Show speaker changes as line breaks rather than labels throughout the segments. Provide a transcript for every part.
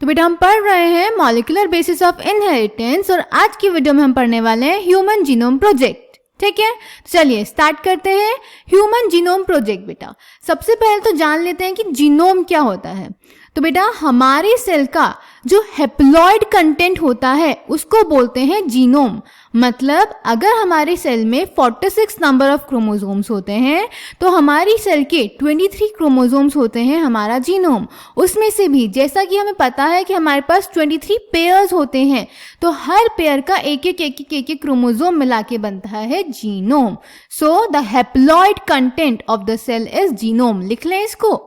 तो बेटा हम पढ़ रहे हैं मॉलिक्यूलर बेसिस ऑफ इनहेरिटेंस और आज की वीडियो में हम पढ़ने वाले हैं ह्यूमन जीनोम प्रोजेक्ट। ठीक है, चलिए स्टार्ट करते हैं ह्यूमन जीनोम प्रोजेक्ट। बेटा सबसे पहले तो जान लेते हैं कि जीनोम क्या होता है। तो बेटा हमारे सेल का जो हैप्लॉइड कंटेंट होता है उसको बोलते हैं जीनोम। मतलब अगर हमारे सेल में 46 नंबर ऑफ क्रोमोसोम्स होते हैं तो हमारी सेल के 23 क्रोमोसोम्स होते हैं हमारा जीनोम। उसमें से भी जैसा कि हमें पता है कि हमारे पास 23 पेयर्स होते हैं, तो हर पेयर का एक एक क्रोमोसोम मिला के बनता है genome. So the haploid content of the cell is genome. लिख लें इसको।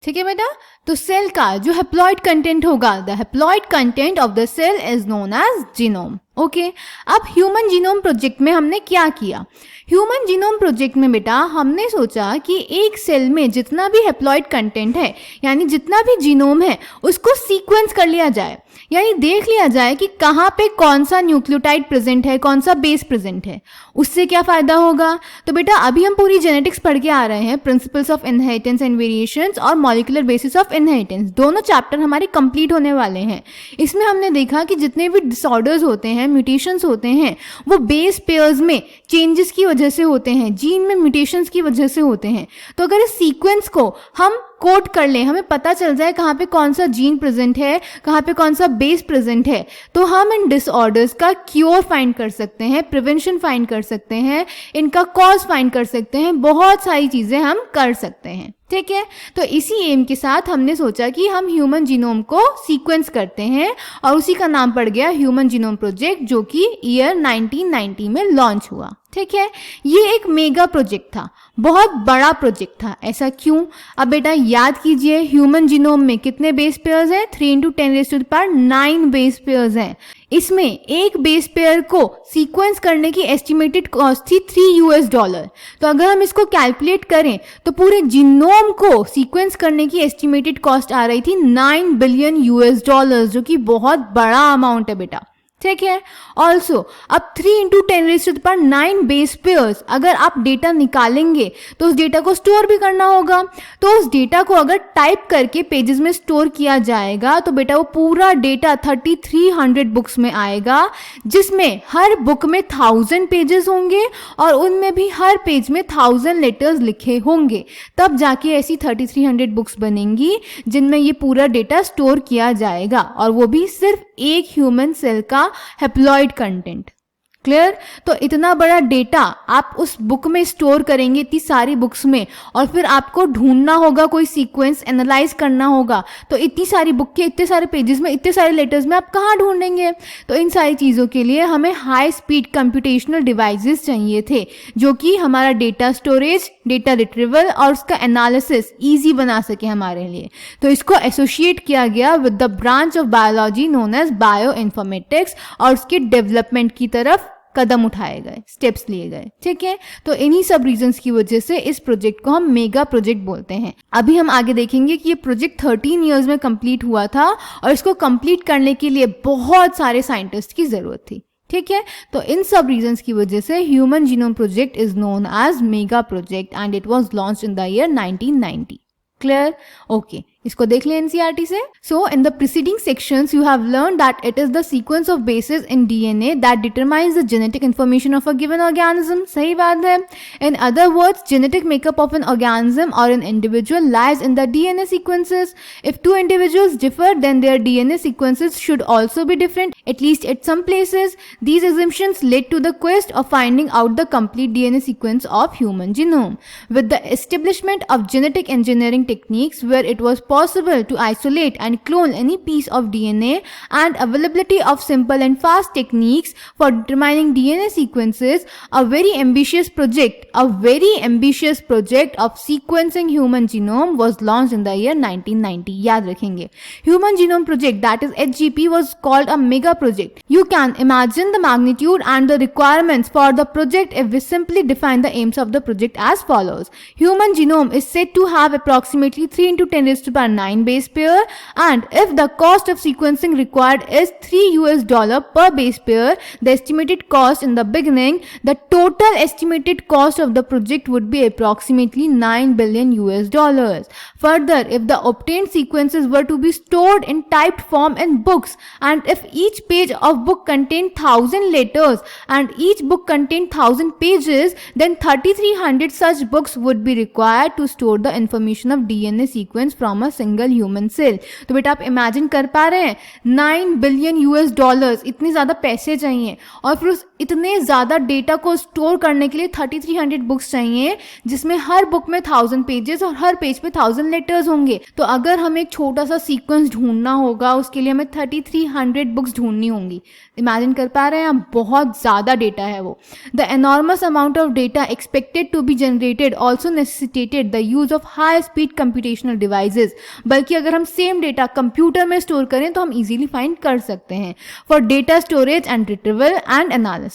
ठीक है बेटा, तो सेल का जो हैप्लॉइड कंटेंट होगा, the haploid content of the cell is known as genome. Okay, अब ह्यूमन जीनोम प्रोजेक्ट में हमने क्या किया? ह्यूमन जीनोम प्रोजेक्ट में बेटा हमने सोचा कि एक सेल में जितना भी हैप्लॉइड कंटेंट है, यानी जितना भी जीनोम है, उसको सीक्वेंस कर लिया जाए, यानी देख लिया जाए कि कहाँ पे कौन सा न्यूक्लियोटाइड प्रेजेंट है, कौन सा बेस प्रेजेंट है। उससे क्या फायदा होगा? तो बेटा अभी हम पूरी जेनेटिक्स पढ़ के आ रहे हैं, principles of inheritance and variations और मॉलिक्यूलर बेसिस ऑफ इनहेरिटेंस। दोनों चैप्टर हमारे कंप्लीट होने वाले हैं। इसमें हमने देखा कि जितने भी डिसऑर्डर्स होते हैं, म्यूटेशंस होते हैं, वो बेस पेयर्स में चेंजेस की वजह से होते हैं, जीन में म्यूटेशंस की वजह से होते हैं। तो अगर इस सीक्वेंस को हम कोड कर लें, हमें पता चल जाए कहाँ पे कौन सा जीन प्रेजेंट है, कहाँ पे कौन सा बेस प्रेजेंट है, तो हम इन डिसऑर्डर्स का क्योर फाइंड कर सकते हैं, प्रिवेंशन फाइंड कर सकते हैं, इनका कॉज फाइंड कर सकते हैं, बहुत सारी चीजें हम कर सकते हैं। ठीक है, तो इसी एम के साथ हमने सोचा कि हम ह्यूमन जीनोम को सीक्वेंस करते हैं और उसी का नाम पड़ गया ह्यूमन जीनोम प्रोजेक्ट, जो कि ईयर 1990 में लॉन्च हुआ। ठीक है, ये एक मेगा प्रोजेक्ट था, बहुत बड़ा प्रोजेक्ट था। ऐसा क्यों? अब बेटा याद कीजिए, ह्यूमन जीनोम में कितने बेस पेयर्स हैं? 3 × 10⁹ बेस पेयर्स हैं। इसमें एक बेस पेयर को सीक्वेंस करने की एस्टिमेटेड कॉस्ट थी $3। तो अगर हम इसको कैलकुलेट करें तो पूरे जीनोम को सीक्वेंस करने की एस्टिमेटेड कॉस्ट आ रही थी $9 बिलियन, जो कि बहुत बड़ा अमाउंट है बेटा। ठीक है, ऑल्सो अब 3 × 10⁹ बेस पेयर्स, अगर आप डेटा निकालेंगे तो उस डेटा को स्टोर भी करना होगा। तो उस डेटा को अगर टाइप करके पेजेस में स्टोर किया जाएगा तो बेटा वो पूरा डेटा 3300 बुक्स में आएगा, जिसमें हर बुक में 1000 पेजेस होंगे और उनमें भी हर पेज में 1000 लेटर्स लिखे होंगे। तब जाके ऐसी 3300 बुक्स बनेंगी जिनमें ये पूरा डेटा स्टोर किया जाएगा, और वो भी सिर्फ एक ह्यूमन सेल का हैप्लॉइड कंटेंट। क्लियर? तो इतना बड़ा डेटा आप उस बुक में स्टोर करेंगे, इतनी सारी बुक्स में, और फिर आपको ढूंढना होगा, कोई सीक्वेंस एनालाइज करना होगा। तो इतनी सारी बुक के इतने सारे पेजेस में, इतने सारे लेटर्स में आप कहाँ ढूंढेंगे? तो इन सारी चीज़ों के लिए हमें हाई स्पीड कंप्यूटेशनल डिवाइसेस चाहिए थे, जो कि हमारा डेटा स्टोरेज, डेटा रिट्रीवल और उसका एनालिसिस ईजी बना सके हमारे लिए। तो इसको एसोसिएट किया गया with the branch of biology known as bioinformatics, और उसके डेवलपमेंट की तरफ कदम उठाए गए, स्टेप्स लिए गए। ठीक है, तो इन्हीं सब रीजंस की वजह से इस प्रोजेक्ट को हम मेगा प्रोजेक्ट बोलते हैं। अभी हम आगे देखेंगे कि ये प्रोजेक्ट 13 इयर्स में कंप्लीट हुआ था और इसको कंप्लीट करने के लिए बहुत सारे साइंटिस्ट की जरूरत थी। ठीक है, तो इन सब रीजंस की वजह से human genome project is known as mega project and it was launched in the year 1990। Clear? Okay, इसको देख लें एनसीईआरटी से। So in the preceding sections you have learn that it is the sequence of bases in DNA that determines the genetic information of a given organism. सही बात है। In other words, genetic makeup of an organism or an individual lies in the DNA sequences. If two individuals differ, then their DNA sequences should also be different, at least at some places. These assumptions led to the quest of finding out the complete DNA sequence of human genome. With the establishment of genetic engineering techniques where it was possible to isolate and clone any piece of DNA and availability of simple and fast techniques for determining DNA sequences, a very ambitious project of sequencing human genome was launched in the year 1990. याद रखेंगे, Human Genome Project, that is HGP, was called a mega project. You can imagine the magnitude and the requirements for the project if we simply define the aims of the project as follows. Human genome is said to have approximately 3 × 10⁻³ are 9 base pair, and if the cost of sequencing required is $3 per base pair, the estimated cost in the beginning, the total estimated cost of the project would be approximately $9 billion. Further, if the obtained sequences were to be stored in typed form in books, and if each page of book contained 1000 letters and each book contained 1000 pages, then 3300 such books would be required to store the information of DNA sequence from a single human cell. तो बेटा आप imagine कर पा रहे हैं, $9 billion इतने ज़्यादा पैसे चाहिए, और फिर उस इतने ज़्यादा डेटा को स्टोर करने के लिए 3300 बुक्स चाहिए, जिसमें हर बुक में 1000 पेजेस और हर पेज पे 1000 लेटर्स होंगे. तो अगर हमें एक छोटा सा सीक्वेंस ढूंढना होगा, उसके लिए हमें 3300 बुक्स ढूंढनी होंगी. इमेजिन कर पा रहे हैं आप, बहुत ज़्यादा डेटा है वो. The enormous amount of data expected to be generated also necessitated the use of high speed computational devices. बल्कि अगर हम सेम डेटा कंप्यूटर में स्टोर करें तो हम इजीली फाइंड कर सकते हैं. For data storage and retrieval and analysis,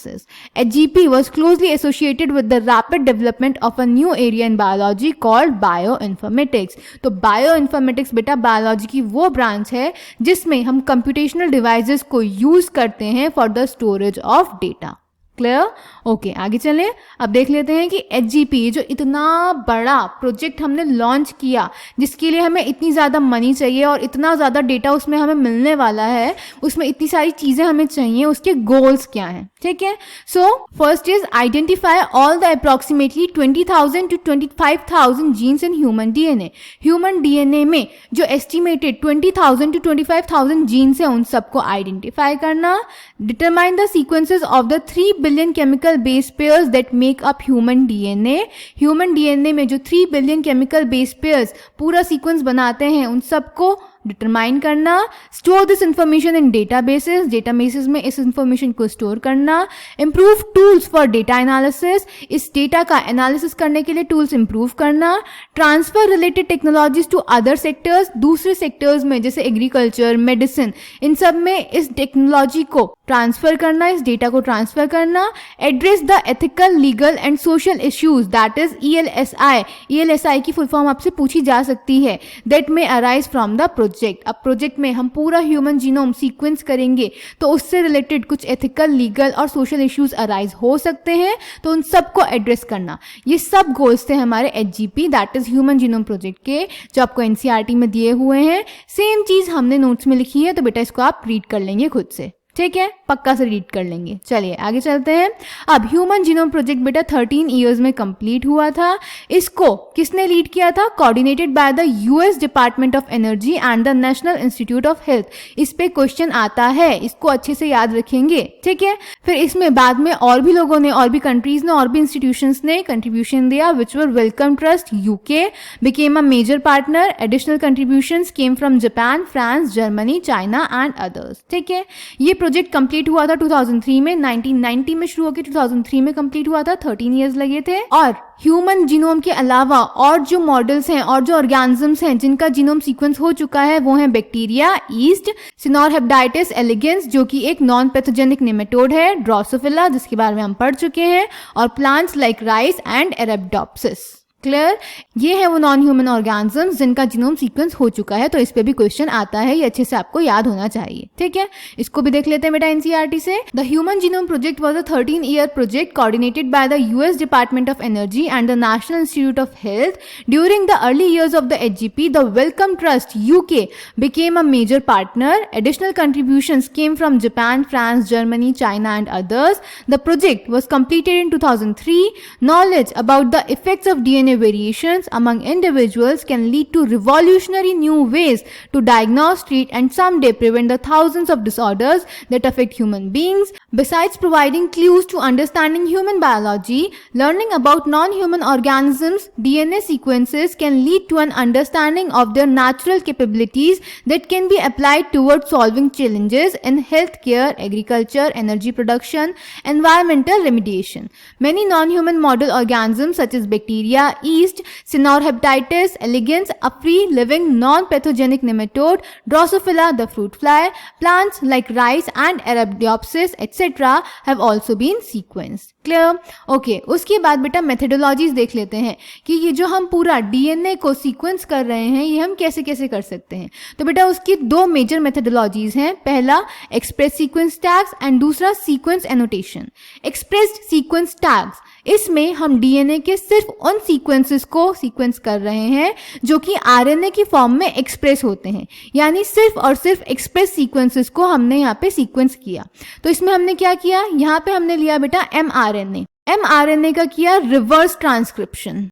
HGP was closely associated with the rapid development of a new area in biology called bioinformatics. तो bioinformatics बेटा बायोलॉजी की वो ब्रांच है जिसमें हम कंप्यूटेशनल डिवाइसेस को यूज करते हैं for the storage of data. Clear? Okay, आगे चलें. अब देख लेते हैं कि HGP जो इतना बड़ा प्रोजेक्ट हमने लॉन्च किया, जिसके लिए हमें इतनी ज़्यादा मनी चाहिए और इतना ज़्यादा डेटा उसमें हमें मिलने वाला है, उसमें इतनी सारी चीज़ें हमें चाहिए, उसके गोल्स क्या हैं. ठीक है. So first is identify all the approximately 20,000 to 25,000 genes in human DNA. Human DNA में जो एस्टिमेटेड 20,000 to 25,000 जीन्स हैं, उन सबको आइडेंटिफाई करना. Determine the sequences of the 3 billion chemical base pairs that make up human DNA. Human DNA में जो 3 billion chemical base pairs पूरा sequence बनाते हैं, उन सबको डिटरमाइन करना. Store this information in databases. Databases में इस इंफॉर्मेशन को स्टोर करना. Improve tools for data analysis. इस डेटा का एनालिसिस करने के लिए टूल्स इंप्रूव करना. Transfer related technologies to other sectors. दूसरे सेक्टर्स में जैसे एग्रीकल्चर, मेडिसिन, इन सब में इस टेक्नोलॉजी को ट्रांसफर करना, इस डेटा को ट्रांसफर करना. Address the ethical, legal and social issues, that is ELSI. ELSI की फुल फॉर्म आपसे पूछी जा सकती है. That may arise from the project. अब प्रोजेक्ट में हम पूरा ह्यूमन जीनोम सीक्वेंस करेंगे, तो उससे रिलेटेड कुछ एथिकल, लीगल और सोशल इश्यूज अराइज हो सकते हैं, तो उन सबको एड्रेस करना. ये सब गोल्स थे हमारे HGP, that is human genome project के, जो आपको NCERT में दिए हुए हैं. सेम चीज हमने नोट्स में लिखी है, तो बेटा इसको आप रीड कर लेंगे खुद से. ठीक है, पक्का से रीड कर लेंगे. चलिए आगे चलते हैं. अब ह्यूमन जीनोम प्रोजेक्ट बेटा 13 ईयर्स में कंप्लीट हुआ था. इसको किसने लीड किया था? Coordinated by the US department of energy and the national institute of health. इस पे क्वेश्चन आता है, इसको अच्छे से याद रखेंगे. ठीक है. फिर इसमें बाद में और भी लोगों ने, और भी कंट्रीज ने, और भी इंस्टीट्यूशंस ने कंट्रीब्यूशन दिया, which were Wellcome trust UK became a major partner. Additional contributions came from Japan, France, Germany, China and others. ठीक है. ये प्रोजेक्ट कंप्लीट हुआ था 2003 में. 1990 में शुरू होकर 2003 में कंप्लीट हुआ था. 13 इयर्स लगे थे. और ह्यूमन जीनोम के अलावा और जो मॉडल्स हैं और जो ऑर्गेनिजम्स हैं जिनका जीनोम सीक्वेंस हो चुका है, वो हैं बैक्टीरिया, ईस्ट, सिनोरहेप्टाइटिस एलिगेंस जो कि एक नॉन पैथोजेनिक नेमेटोड है, ड्रोसोफिला जिसके बारे में हम पढ़ चुके हैं, और plants like rice and Arabidopsis. Clear? ये है वो नॉन ह्यूमन ऑर्गेनिजम्स जिनका जीनोम सीक्वेंस हो चुका है. तो इस पे भी क्वेश्चन आता है, ये अच्छे से आपको याद होना चाहिए. ठीक है, इसको भी देख लेते हैं बेटा NCERT से. The human genome project was a 13-year project coordinated by the US department of energy and the national institute of health. During the early years of the HGP, the Wellcome Trust UK became a major partner. Additional contributions came from Japan, France, Germany, China and others. The project was completed in 2003. Knowledge about the effects of DNA variations among individuals can lead to revolutionary new ways to diagnose, treat and someday prevent the thousands of disorders that affect human beings. Besides providing clues to understanding human biology, learning about non-human organisms' DNA sequences can lead to an understanding of their natural capabilities that can be applied towards solving challenges in healthcare, agriculture, energy production, environmental remediation. Many non-human model organisms such as bacteria, yeast, Cynorrhea hepatitis elegans, a free-living non-pathogenic nematode, Drosophila the fruit fly, plants like rice and Arabidopsis etc. have also been sequenced. Clear? Okay, उसके बाद बेटा methodologies देख लेते हैं कि ये जो हम पूरा डीएनए को सीक्वेंस कर रहे हैं ये हम कैसे कैसे कर सकते हैं. तो बेटा उसकी दो मेजर मेथडोलॉजीज हैं. पहला एक्सप्रेस सीक्वेंस टैग्स एंड दूसरा sequence annotation. Expressed sequence tags, इसमें हम डीएनए के सिर्फ उन सीक्वेंसेस को सीक्वेंस कर रहे हैं जो कि आरएनए की फॉर्म में एक्सप्रेस होते हैं, यानी सिर्फ और सिर्फ एक्सप्रेस सीक्वेंसेस को हमने यहाँ पे सीक्वेंस किया. तो इसमें हमने क्या किया, यहाँ पे हमने लिया बेटा एमआरएनए का किया रिवर्स ट्रांसक्रिप्शन.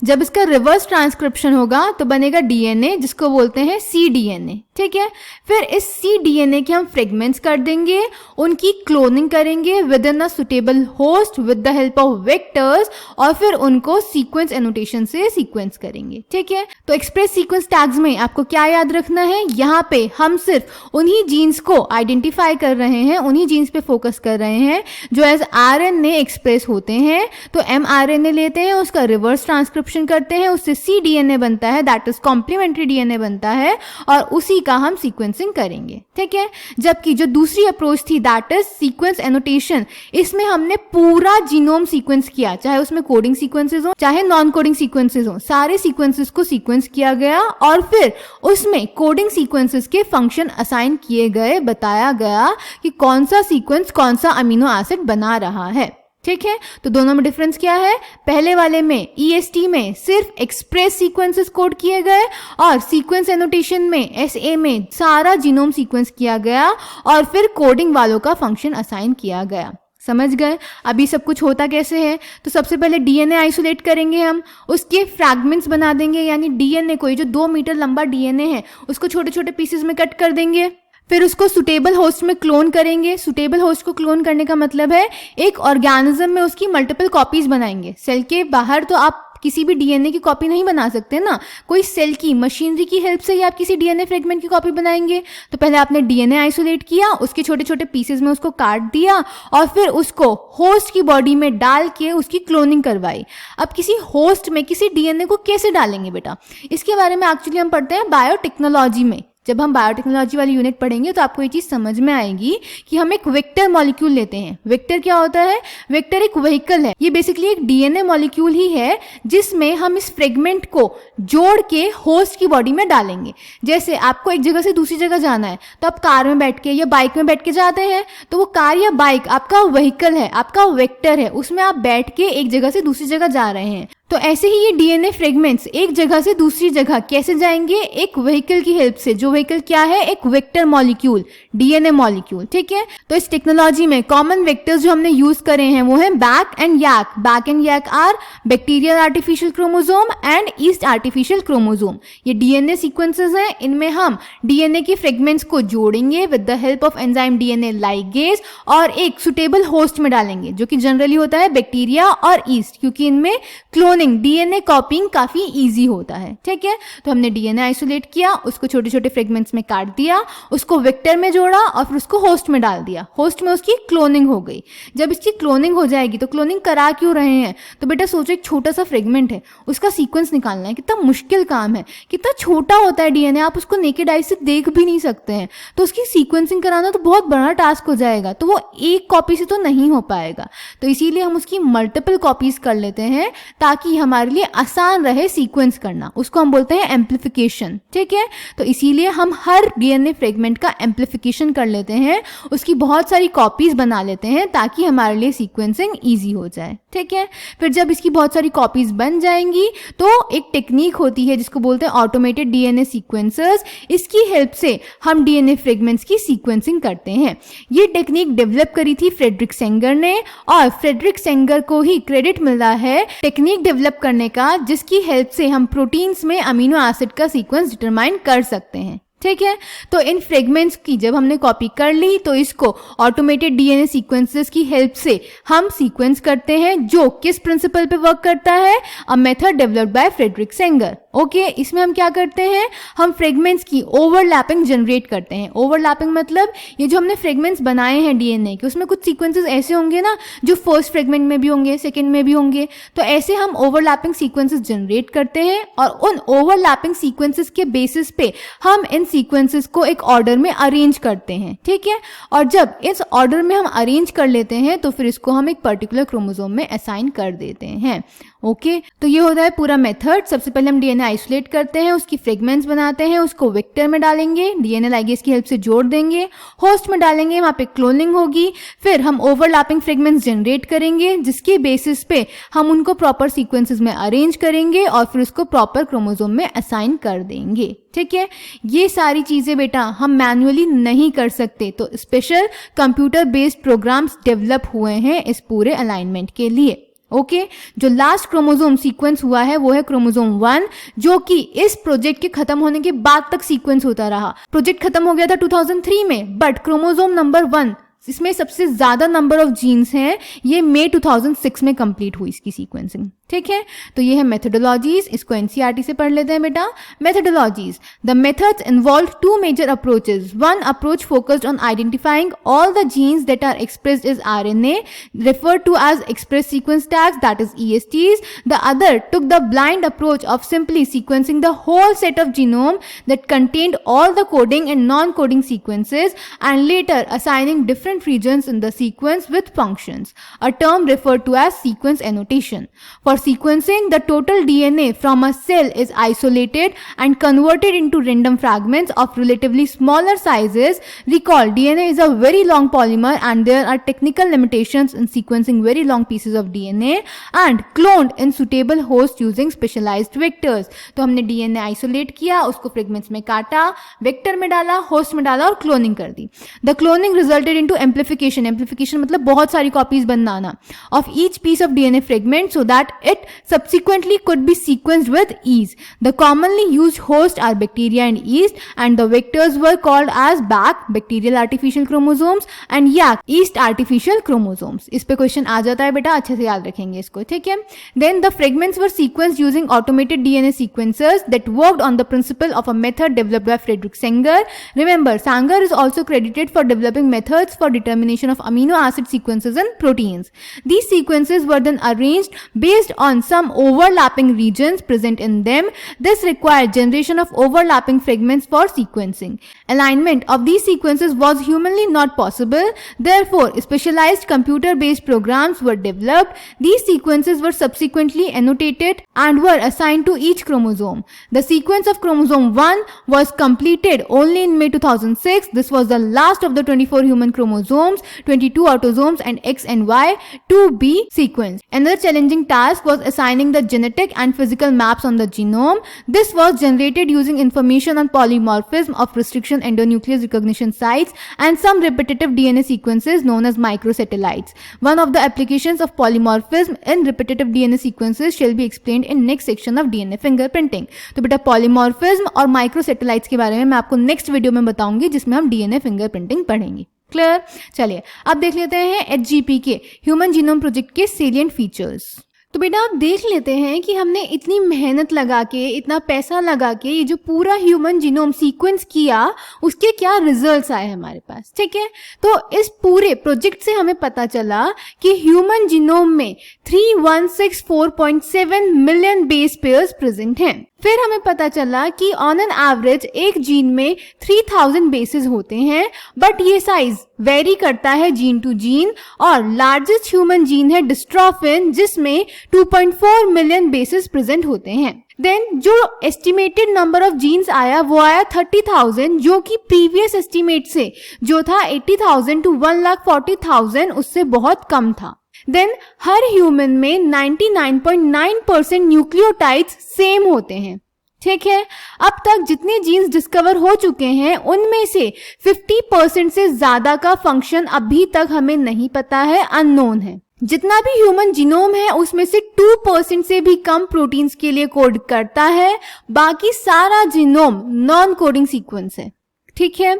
जब इसका रिवर्स ट्रांसक्रिप्शन होगा तो बनेगा डीएनए जिसको बोलते हैं cDNA. ठीक है, फिर इस cDNA के हम फ्रेगमेंट्स कर देंगे, उनकी क्लोनिंग करेंगे with in a suitable host with the help of vectors और फिर उनको सीक्वेंस एनोटेशन से सीक्वेंस करेंगे. ठीक है, तो एक्सप्रेस सीक्वेंस टैग्स में आपको क्या याद रखना है, यहाँ पे हम सिर्फ उन्हीं जीन्स को आइडेंटिफाई कर रहे हैं, उन्हीं जीन्स पे फोकस कर रहे हैं जो एज आरएनए एक्सप्रेस होते हैं. तो एमआरएनए लेते हैं, उसका रिवर्स ट्रांसक्रिप्शन करते हैं, उससे cDNA बनता है, दैट इज कॉम्प्लीमेंट्री डीएनए बनता है और उसी का हम सीक्वेंसिंग करेंगे. ठीक है, जबकि जो दूसरी अप्रोच थी दैट इज सीक्वेंस एनोटेशन, इसमें हमने पूरा जीनोम सीक्वेंस किया, चाहे उसमें कोडिंग सीक्वेंसेस हो चाहे नॉन कोडिंग सीक्वेंसेस हो, सारे सीक्वेंसेस को सीक्वेंस किया गया और फिर उसमें कोडिंग सीक्वेंसेस के फंक्शन असाइन किए गए, बताया गया कि कौन सा सीक्वेंस कौन सा अमीनो एसिड बना रहा है. ठीक है, तो दोनों में डिफरेंस क्या है, पहले वाले में EST में सिर्फ एक्सप्रेस सीक्वेंसेस कोड किए गए और सीक्वेंस एनोटेशन में SA में सारा जीनोम सीक्वेंस किया गया और फिर कोडिंग वालों का फंक्शन असाइन किया गया. समझ गए अभी सब कुछ होता कैसे है. तो सबसे पहले डीएनए आइसोलेट करेंगे, हम उसके फ्रैगमेंट्स बना देंगे, यानी डीएनए को, जो 2 मीटर लंबा डीएनए है उसको छोटे छोटे पीसेस में कट कर देंगे. फिर उसको सुटेबल होस्ट में क्लोन करेंगे. सुटेबल होस्ट को क्लोन करने का मतलब है एक ऑर्गेनिज्म में उसकी मल्टीपल कॉपीज बनाएंगे. सेल के बाहर तो आप किसी भी डीएनए की कॉपी नहीं बना सकते ना, कोई सेल की मशीनरी की हेल्प से ही आप किसी डीएनए फ्रेगमेंट की कॉपी बनाएंगे. तो पहले आपने डीएनए आइसोलेट किया, उसके छोटे छोटे पीसेस में उसको काट दिया और फिर उसको होस्ट की बॉडी में डाल के उसकी क्लोनिंग करवाई. अब किसी होस्ट में किसी डीएनए को कैसे डालेंगे बेटा, इसके बारे में एक्चुअली हम पढ़ते हैं बायोटेक्नोलॉजी में. जब हम बायोटेक्नोलॉजी वाली यूनिट पढ़ेंगे तो आपको ये चीज़ समझ में आएगी कि हम एक वेक्टर मॉलिक्यूल लेते हैं. वेक्टर क्या होता है, वेक्टर एक व्हीकल है, ये बेसिकली एक डीएनए मॉलिक्यूल ही है जिसमें हम इस फ्रेगमेंट को जोड़ के होस्ट की बॉडी में डालेंगे. जैसे आपको एक जगह से दूसरी जगह जाना है तो आप कार में बैठ के या बाइक में बैठ के जाते हैं, तो वो कार या बाइक आपका व्हीकल है, आपका वेक्टर है, उसमें आप बैठ के एक जगह से दूसरी जगह जा रहे हैं. तो ऐसे ही ये डीएनए फ्रेगमेंट्स एक जगह से दूसरी जगह कैसे जाएंगे, एक व्हीकल की हेल्प से. जो व्हीकल क्या है, एक वेक्टर मॉलिक्यूल, डीएनए मॉलिक्यूल. ठीक है, तो इस टेक्नोलॉजी में कॉमन वेक्टर्स जो हमने यूज करे हैं वो हैं BAC and YAC. BAC and YAC are bacterial artificial chromosome and yeast artificial chromosome. ये डीएनए सीक्वेंसेस हैं, इनमें हम डीएनए के फ्रेगमेंट्स को जोड़ेंगे with the help of enzyme DNA ligase और एक सुटेबल होस्ट में डालेंगे जो कि जनरली होता है बैक्टीरिया और ईस्ट, क्योंकि इनमें क्लोनिंग डीएनए कॉपिंग काफी इजी होता है. ठीक है, तो हमने डीएनए आइसोलेट किया, उसको छोटे छोटे फ्रेगमेंट्स में काट दिया, उसको वेक्टर में जोड़ा और फिर उसको होस्ट में डाल दिया. होस्ट में उसकी क्लोनिंग हो गई. जब इसकी क्लोनिंग हो जाएगी तो क्लोनिंग करा क्यों रहे हैं, तो बेटा सोचो एक छोटा सा फ्रेगमेंट है, उसका सीक्वेंस निकालना है, कितना मुश्किल काम है, कितना छोटा होता है डीएनए, आप उसको नेकेड आई से देख भी नहीं सकते हैं. तो उसकी सीक्वेंसिंग कराना तो बहुत बड़ा टास्क हो जाएगा, तो वो एक कॉपी से तो नहीं हो पाएगा. तो इसीलिए हम उसकी मल्टीपल कॉपीज कर लेते हैं ताकि हमारे लिए आसान रहे सीक्वेंस करना. उसको हम बोलते हैं एम्प्लीफिकेशन. ठीक है, तो इसीलिए हम हर डीएनए फ्रेगमेंट का एम्प्लीफिकेशन कर लेते हैं, उसकी बहुत सारी कॉपीज बना लेते हैं ताकि हमारे लिए सीक्वेंसिंग इजी हो जाए. ठीक है, फिर जब इसकी बहुत सारी कॉपीज बन जाएंगी तो एक टेक्निक होती है जिसको बोलते हैं ऑटोमेटेड डीएनए सीक्वेंसर्स. इसकी हेल्प से हम डीएनए फ्रेगमेंट्स की सीक्वेंसिंग करते हैं. ये टेक्निक डेवलप करी थी फ्रेडरिक सेंगर ने और फ्रेडरिक सेंगर को ही क्रेडिट मिला है टेक्निक डेवलप करने का जिसकी हेल्प से हम प्रोटीन्स में अमीनो एसिड का सीक्वेंस डिटरमाइन कर सकते हैं. ठीक है। तो इन फ्रेगमेंट्स की जब हमने कॉपी कर ली तो इसको ऑटोमेटेड डीएनए सीक्वेंसेस की हेल्प से हम सीक्वेंस करते हैं, जो किस प्रिंसिपल पे वर्क करता है, a method developed by Frederick Sanger. Okay, इसमें हम क्या करते हैं, हम फ्रेगमेंट्स की ओवरलैपिंग जनरेट करते हैं। ओवरलैपिंग मतलब ये जो हमने फ्रेगमेंट्स बनाए हैं डीएनए के, उसमें कुछ सीक्वेंसेस ऐसे होंगे ना जो फर्स्ट फ्रेगमेंट में भी होंगे, सेकंड में भी होंगे, तो ऐसे हम ओवरलैपिंग सीक्वेंसेस जनरेट करते हैं और उन ओवरलैपिंग सीक्वेंसेस के बेसिस पे हम इन सीक्वेंसेस को एक ऑर्डर में अरेंज करते हैं। ठीक है, और जब इस ऑर्डर में हम अरेंज कर लेते हैं तो फिर इसको हम एक पर्टिकुलर क्रोमोसोम में असाइन कर देते हैं। ओके, तो ये होता है पूरा मेथड। सबसे पहले हम डीएनए आइसोलेट करते हैं, उसकी फ्रेगमेंट्स बनाते हैं, उसको वेक्टर में डालेंगे, डीएनए लाइगेज की हेल्प से जोड़ देंगे, होस्ट में डालेंगे, वहां पे क्लोनिंग होगी, फिर हम ओवरलैपिंग फ्रेगमेंट्स जनरेट करेंगे जिसके बेसिस पे हम उनको प्रॉपर सीक्वेंसेस में अरेंज करेंगे और फिर उसको प्रॉपर क्रोमोसोम में असाइन कर देंगे। ठीक है, ये सारी चीजें बेटा हम मैन्युअली नहीं कर सकते, तो special computer based programs develop हुए हैं इस पूरे अलाइनमेंट के लिए। ओके, जो लास्ट क्रोमोसोम सीक्वेंस हुआ है वो है क्रोमोसोम 1, जो कि इस प्रोजेक्ट के खत्म होने के बाद तक सीक्वेंस होता रहा। प्रोजेक्ट खत्म हो गया था 2003 में, बट क्रोमोसोम नंबर 1 इसमें सबसे ज्यादा नंबर ऑफ जीन्स हैं, ये मई 2006 में कंप्लीट हुई इसकी सीक्वेंसिंग। ठीक है, तो ये है मेथोडोलॉजीज, इसको एनसीईआरटी से पढ़ लेते हैं बेटा। Methodologies, the methods involve two major approaches. One approach focused on identifying all the genes that are expressed as RNA, referred to as express sequence tags, that is ESTs. The other took the blind approach of simply sequencing the whole set of genome that contained all the coding and non-coding sequences and later assigning different regions in the sequence with functions, a term referred to as sequence annotation. For sequencing, the total DNA from a cell is isolated and converted into random fragments of relatively smaller sizes. Recall, DNA is a very long polymer and there are technical limitations in sequencing very long pieces of DNA and cloned in suitable hosts using specialized vectors. तो हमने DNA isolate किया, उसको fragments में काटा, vector में डाला, host में डाला और cloning कर दी. The cloning resulted into amplification. Amplification मतलब बहुत सारी copies banana of each piece of DNA fragment so that it subsequently could be sequenced with ease. The commonly used hosts are bacteria and yeast, and the vectors were called as BAC, bacterial artificial chromosomes, and YAC, yeast artificial chromosomes. इस पे question आ जाता है बेटा, अच्छे से याद रखेंगे इसको। ठीक है, then the fragments were sequenced using automated DNA sequencers that worked on the principle of a method developed by Frederick Sanger. Remember, Sanger is also credited for developing methods for determination of amino acid sequences in proteins. These sequences were then arranged based on some overlapping regions present in them. This required generation of overlapping fragments for sequencing. Alignment of these sequences was humanly not possible. Therefore, specialized computer-based programs were developed. These sequences were subsequently annotated and were assigned to each chromosome. The sequence of chromosome 1 was completed only in May 2006. This was the last of the 24 human chromosomes, 22 autosomes and X and Y to be sequenced. Another challenging task was assigning the genetic and physical maps on the genome. This was generated using information on polymorphism of restriction endonuclease recognition sites and some repetitive DNA sequences known as microsatellites. One of the applications of polymorphism in repetitive DNA sequences shall be explained in next section of DNA fingerprinting. तो बेटा polymorphism और microsatellites के बारे में मैं आपको next video में बताऊंगी जिसमें हम DNA फिंगरप्रिंटिंग पढ़ेंगे। क्लियर? चलिए अब देख लेते हैं HGP के ह्यूमन जीनोम प्रोजेक्ट के सेलिएंट फीचर्स। तो बेटा आप देख लेते हैं कि हमने इतनी मेहनत लगा के, इतना पैसा लगा के ये जो पूरा ह्यूमन जीनोम सीक्वेंस किया, उसके क्या रिजल्ट्स आए हमारे पास। ठीक है, तो इस पूरे प्रोजेक्ट से हमें पता चला कि ह्यूमन जीनोम में 3164.7 मिलियन बेस पेयर्स प्रेजेंट हैं। फिर हमें पता चला कि ऑन एन एवरेज एक जीन में 3000 बेसेस होते हैं, बट ये साइज वेरी करता है जीन टू जीन, और लार्जेस्ट ह्यूमन जीन है डिस्ट्रोफिन जिसमें 2.4 मिलियन बेसेस प्रेजेंट होते हैं। देन जो एस्टिमेटेड नंबर ऑफ जीन्स आया वो आया 30,000, जो कि प्रीवियस एस्टिमेट से जो था 80,000 to 1,40,000 उससे बहुत कम था। देन हर ह्यूमन में 99.9% न्यूक्लियोटाइड्स सेम होते हैं। ठीक है, अब तक जितने जीन्स डिस्कवर हो चुके हैं उनमें से 50% से ज्यादा का फंक्शन अभी तक हमें नहीं पता है, अननोन है। जितना भी ह्यूमन जीनोम है उसमें से 2% से भी कम प्रोटीन्स के लिए कोड करता है, बाकी सारा जीनोम नॉन कोडिंग सीक्वेंस है। ठीक है।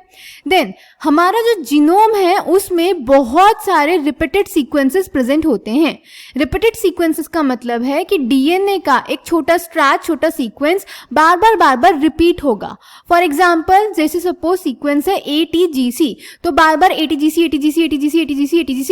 देन हमारा जो जीनोम है उसमें बहुत सारे रिपीटेड सीक्वेंसेस प्रेजेंट होते हैं। रिपीटेड सीक्वेंसेस का मतलब है कि डीएनए का एक छोटा स्ट्रैच, छोटा सीक्वेंस बार बार रिपीट होगा। फॉर एग्जांपल जैसे सपोज सीक्वेंस है ATGC, तो बार बार ATGC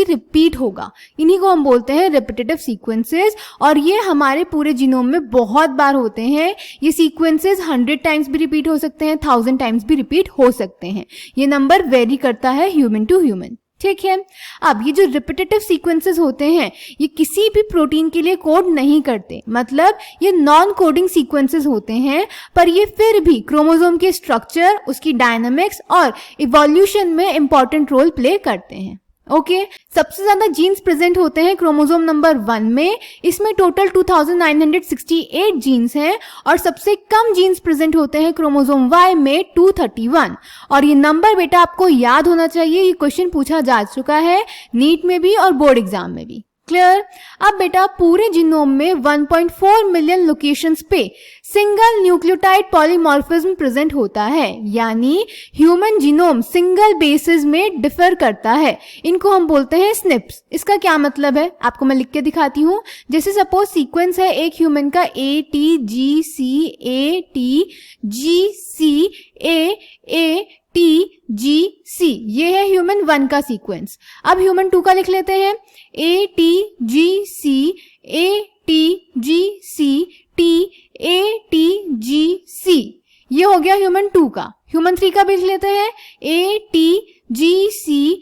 रिपीट होगा। इन्हीं को हम बोलते हैं रिपीटेटिव सीक्वेंसेस, और ये हमारे पूरे जीनोम में बहुत बार होते हैं। ये सीक्वेंसेस 100 टाइम्स भी रिपीट हो सकते हैं, 1000 टाइम्स भी रिपीट हो सकते हैं। ये नंबर वेरी करता है ह्यूमन टू ह्यूमन, ठीक है। अब ये जो रिपीटेटिव सीक्वेंसेस होते हैं ये किसी भी प्रोटीन के लिए कोड नहीं करते, मतलब ये नॉन कोडिंग सीक्वेंसेस होते हैं, पर ये फिर भी क्रोमोसोम के स्ट्रक्चर, उसकी डायनामिक्स और इवोल्यूशन में इंपॉर्टेंट रोल प्ले करते हैं। ओके, सबसे ज्यादा जीन्स प्रेजेंट होते हैं क्रोमोसोम नंबर 1 में, इसमें टोटल 2968 जीन्स हैं, और सबसे कम जीन्स प्रेजेंट होते हैं क्रोमोसोम Y में 231। और ये नंबर बेटा आपको याद होना चाहिए, ये क्वेश्चन पूछा जा चुका है नीट में भी और बोर्ड एग्जाम में भी। क्लियर। अब बेटा पूरे जीनोम में 1.4 मिलियन लोकेशंस पे सिंगल न्यूक्लियोटाइड पॉलीमॉर्फिज्म प्रेजेंट होता है, यानी ह्यूमन जीनोम सिंगल बेसिस में डिफर करता है। इनको हम बोलते हैं स्निप्स। इसका क्या मतलब है आपको मैं लिख के दिखाती हूँ। जैसे सपोज सीक्वेंस है एक ह्यूमन का ATGC, ये है ह्यूमन 1 का सीक्वेंस। अब ह्यूमन 2 का लिख लेते हैं ATGC, ये हो गया ह्यूमन 2 का। ह्यूमन 3 का भी लिख लेते हैं ATGC,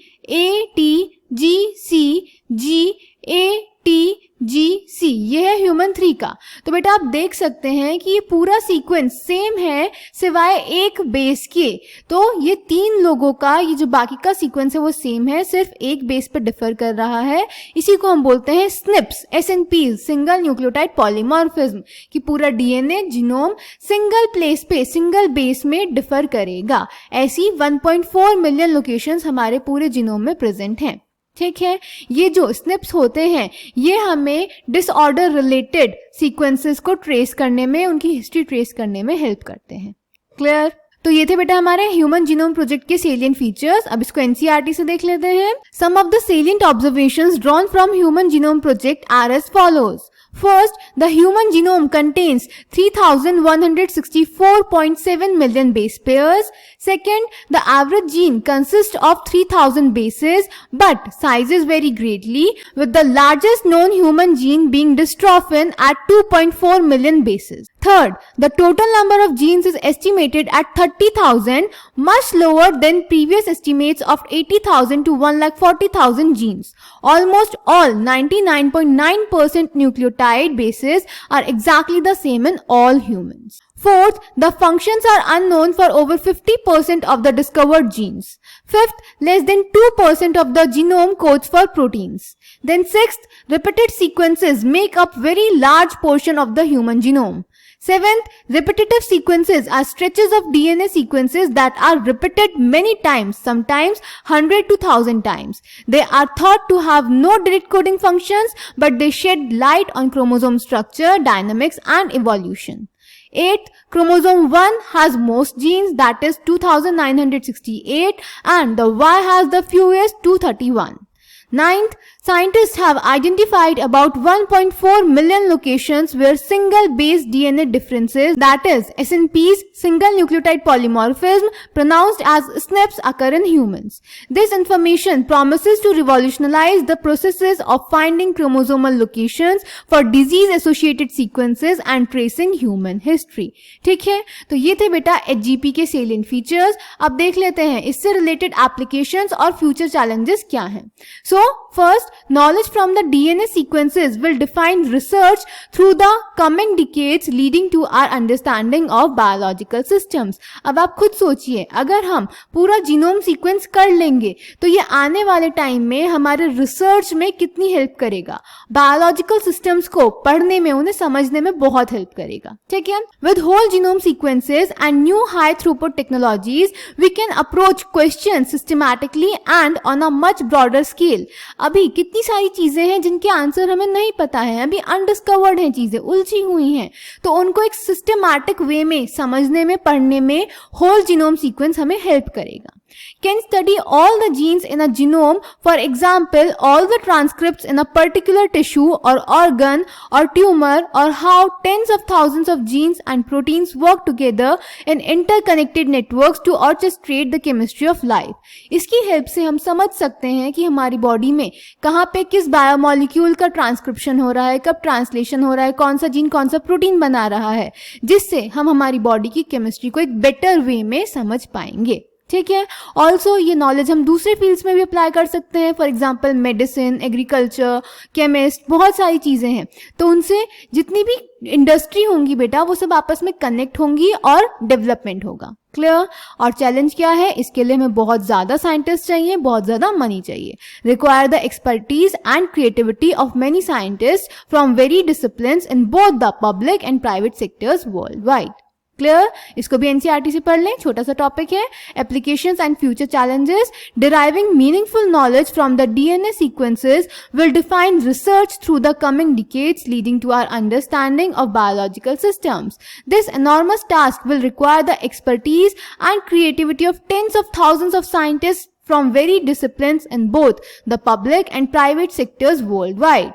ये है ह्यूमन 3 का। तो बेटा आप देख सकते हैं कि ये पूरा सीक्वेंस सेम है सिवाय एक बेस के। तो ये 3 लोगों का ये जो बाकी का सीक्वेंस है वो सेम है, सिर्फ एक बेस पर डिफर कर रहा है। इसी को हम बोलते हैं snips, SNPs, single nucleotide polymorphism, कि पूरा डीएनए जीनोम सिंगल प्लेस पे, सिंगल बेस में डिफर करेगा। ऐसी 1.4 मिलियन लोकेशंस हमारे पूरे जीनोम में प्रेजेंट हैं, ठीक है। ये जो स्निप्स होते हैं ये हमें डिसऑर्डर रिलेटेड सीक्वेंसेस को ट्रेस करने में, उनकी हिस्ट्री ट्रेस करने में हेल्प करते हैं। क्लियर। तो ये थे बेटा हमारे ह्यूमन जीनोम प्रोजेक्ट के सेलिएंट फीचर्स। अब इसको एनसीईआरटी से देख लेते हैं। Some of the salient observations drawn from human genome project are as follows. First, the human genome contains 3,164.7 million base pairs. Second, the average gene consists of 3,000 bases, but sizes vary greatly, with the largest known human gene being dystrophin at 2.4 million bases. Third, the total number of genes is estimated at 30,000, much lower than previous estimates of 80,000 to 1,40,000 genes. Almost all 99.9% nucleotide bases are exactly the same in all humans. Fourth, the functions are unknown for over 50% of the discovered genes. Fifth, less than 2% of the genome codes for proteins. Then sixth, repeated sequences make up very large portion of the human genome. Seventh, repetitive sequences are stretches of DNA sequences that are repeated many times, sometimes 100 to 1000 times. They are thought to have no direct coding functions, but they shed light on chromosome structure, dynamics, and evolution. Eighth, chromosome 1 has most genes, that is 2,968, and the Y has the fewest, 231. Ninth, scientists have identified about 1.4 million locations where single base DNA differences, that is SNPs, single nucleotide polymorphism, pronounced as SNPs, occur in humans. This information promises to revolutionize the processes of finding chromosomal locations for disease-associated sequences and tracing human history. ठीक है, तो ये थे बेटा HGP के salient features। अब देख लेते हैं इससे related applications और future challenges क्या हैं। So, first, knowledge from the DNA sequences will define research through the coming decades, leading to our understanding of biological systems. अब आप खुद सोचिए, अगर हम पूरा जीनोम सीक्वेंस कर लेंगे तो ये आने वाले टाइम में हमारे रिसर्च में कितनी हेल्प करेगा, बायोलॉजिकल सिस्टम्स को पढ़ने में, उन्हें समझने में बहुत हेल्प करेगा। ठीक है, with whole genome sequences and new high throughput technologies we can approach question systematically and on a much broader scale अभी कितनी सारी चीज़ें हैं जिनके आंसर हमें नहीं पता है, अभी अनडिस्कवर्ड हैं, चीज़ें उलझी हुई हैं, तो उनको एक सिस्टमैटिक वे में समझने में, पढ़ने में होल जीनोम सीक्वेंस हमें हेल्प करेगा. Can study all the genes in a genome, for example, all the transcripts in a particular tissue or organ or tumor, or how tens of thousands of genes and proteins work together in interconnected networks to orchestrate the chemistry of life. इसकी help से हम समझ सकते हैं कि हमारी body में कहाँ पे किस बायोमोलिक्यूल का ट्रांसक्रिप्शन हो रहा है, कब ट्रांसलेशन हो रहा है, कौन सा जीन कौन सा प्रोटीन बना रहा है, जिससे हम हमारी बॉडी की केमिस्ट्री को एक बेटर वे में समझ पाएंगे. ठीक है. ऑल्सो ये नॉलेज हम दूसरे फील्ड्स में भी अप्लाई कर सकते हैं. For example medicine, agriculture, chemist, बहुत सारी चीज़ें हैं. तो उनसे जितनी भी इंडस्ट्री होंगी बेटा, वो सब आपस में कनेक्ट होंगी और डेवलपमेंट होगा. क्लियर. और चैलेंज क्या है, इसके लिए हमें बहुत ज़्यादा साइंटिस्ट चाहिए, बहुत ज़्यादा मनी चाहिए. Require the expertise and creativity of many scientist from very disciplines in both the public and private sectors world wide. Clear. इसको भी एनसीईआरटी से पढ़ लें, छोटा सा टॉपिक है. Applications and future challenges. Deriving meaningful knowledge from the DNA sequences will define research through the coming decades leading to our understanding of biological systems. This enormous task will require the expertise and creativity of tens of thousands of scientists from varied disciplines in both the public and private sectors worldwide.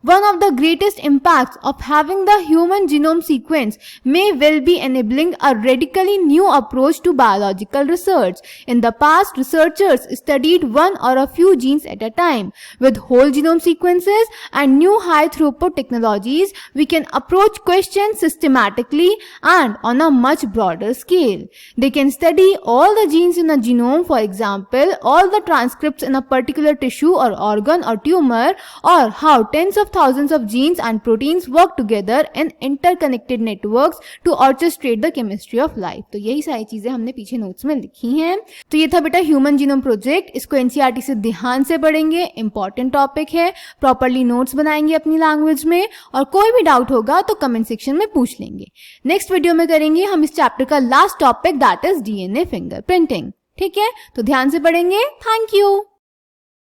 One of the greatest impacts of having the human genome sequence may well be enabling a radically new approach to biological research. In the past, researchers studied one or a few genes at a time. With whole genome sequences and new high-throughput technologies, we can approach questions systematically and on a much broader scale. They can study all the genes in a genome, for example, all the transcripts in a particular tissue or organ or tumor, or how tens of thousands of genes and proteins work together in interconnected networks to orchestrate the chemistry of life. तो यही सारी चीजें हमने पीछे notes में लिखी हैं. तो ये था बेटा ह्यूमन जीनोम प्रोजेक्ट. इसको एनसीईआरटी से ध्यान से पढ़ेंगे, इंपॉर्टेंट टॉपिक है. प्रॉपरली नोट्स बनाएंगे अपनी लैंग्वेज में, और कोई भी डाउट होगा तो कमेंट सेक्शन में पूछ लेंगे. नेक्स्ट वीडियो में करेंगे हम इस चैप्टर का last topic, that is DNA fingerprinting. ठीक है. तो ध्यान से पढ़ेंगे. Thank you.